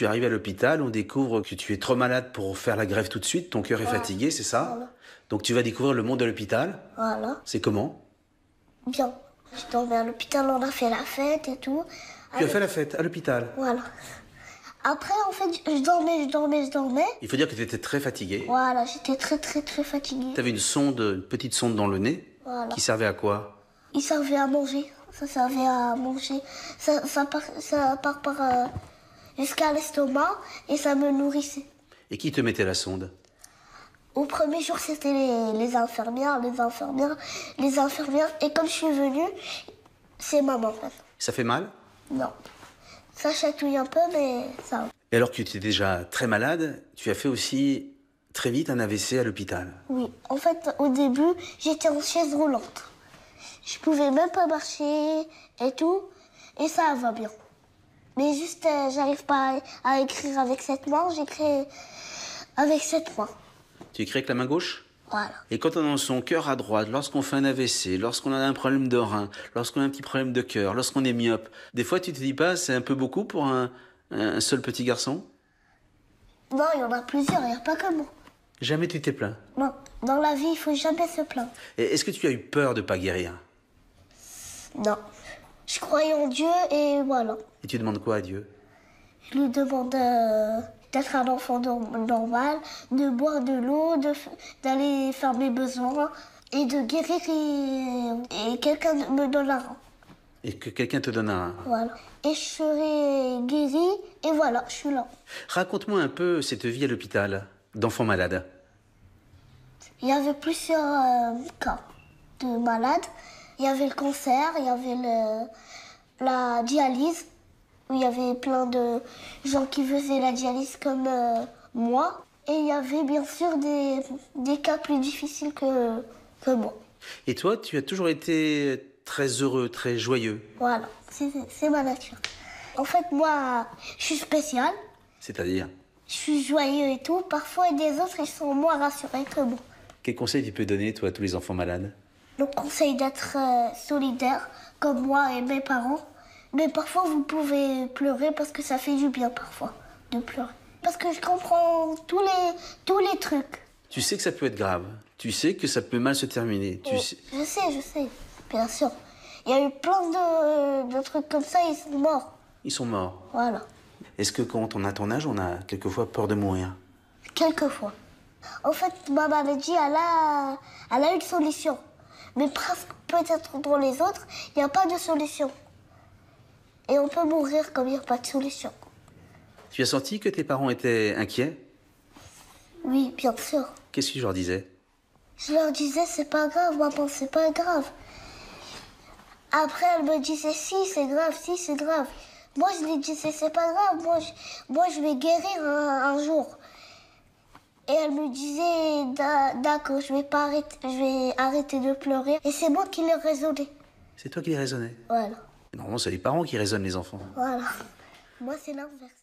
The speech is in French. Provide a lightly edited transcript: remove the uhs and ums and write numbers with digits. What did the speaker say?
tu arrives à l'hôpital, on découvre que tu es trop malade pour faire la greffe tout de suite, ton cœur est fatigué, c'est ça? Voilà. Donc tu vas découvrir le monde de l'hôpital. Voilà. C'est comment? Bien. Je dormais à l'hôpital, on a fait la fête et tout. Tu as fait la fête à l'hôpital. Voilà. Après, en fait, je dormais. Il faut dire que tu étais très fatigué. Voilà, j'étais très fatiguée. Tu avais une petite sonde dans le nez. Voilà. Qui servait à quoi? Il servait à manger. Ça servait à manger. Ça part jusqu'à l'estomac et ça me nourrissait. Et qui te mettait la sonde? Au premier jour, c'était les infirmières. Et comme je suis venue, c'est maman, en fait. Ça fait mal? Non. Ça chatouille un peu, mais ça va. Et alors que tu étais déjà très malade, tu as fait aussi très vite un AVC à l'hôpital. Oui. En fait, au début, j'étais en chaise roulante. Je pouvais même pas marcher et tout. Et ça va bien. Mais juste, j'arrive pas à écrire avec cette main. J'écris avec cette main. Tu écris avec la main gauche? Voilà. Et quand on a son cœur à droite, lorsqu'on fait un AVC, lorsqu'on a un problème de rein, lorsqu'on a un petit problème de cœur, lorsqu'on est myope, des fois tu te dis pas c'est un peu beaucoup pour un seul petit garçon? Non, il y en a plusieurs, il n'y a pas que moi. Jamais tu t'es plaint? Non, dans la vie, il faut jamais se plaindre. Et est-ce que tu as eu peur de pas guérir? Non. Je croyais en Dieu et voilà. Et tu demandes quoi à Dieu? Je lui demande d'être un enfant normal, de boire de l'eau, d'aller faire mes besoins et de guérir et quelqu'un me donne un rein. Et que quelqu'un te donne un... Voilà. Et je serai guérie et voilà, je suis là. Raconte-moi un peu cette vie à l'hôpital d'enfant malade. Il y avait plusieurs cas de malades. Il y avait le cancer, il y avait la dialyse, où il y avait plein de gens qui faisaient la dialyse comme moi. Et il y avait bien sûr des cas plus difficiles que moi. Et toi, tu as toujours été très heureux, très joyeux. Voilà, c'est ma nature. En fait, moi, je suis spéciale. C'est-à-dire? Je suis joyeux et tout. Parfois, des autres, ils sont moins rassurés que moi. Quel conseil tu peux donner, toi, à tous les enfants malades? Le conseil d'être solidaire, comme moi et mes parents. Mais parfois, vous pouvez pleurer parce que ça fait du bien, parfois, de pleurer. Parce que je comprends tous les trucs. Tu sais que ça peut être grave. Tu sais que ça peut mal se terminer. Je sais, bien sûr. Il y a eu plein de trucs comme ça, ils sont morts. Ils sont morts. Voilà. Est-ce que quand on a ton âge, on a quelquefois peur de mourir? Quelquefois. En fait, ma maladie, elle a une solution. Mais presque peut-être dans les autres, il n'y a pas de solution. Et on peut mourir comme il n'y a pas de solution. Tu as senti que tes parents étaient inquiets? Oui, bien sûr. Qu'est-ce que tu leur disais? Je leur disais, c'est pas grave, maman, c'est pas grave. Après, elle me disait, si, c'est grave, si, c'est grave. Moi, je lui disais, c'est pas grave, moi, je vais guérir un jour. Et elle me disait, d'accord, je vais arrêter de pleurer. Et c'est moi qui l'ai raisonné. C'est toi qui les raisonnais? Voilà. Normalement, c'est les parents qui raisonnent les enfants. Voilà. Moi, c'est l'inverse.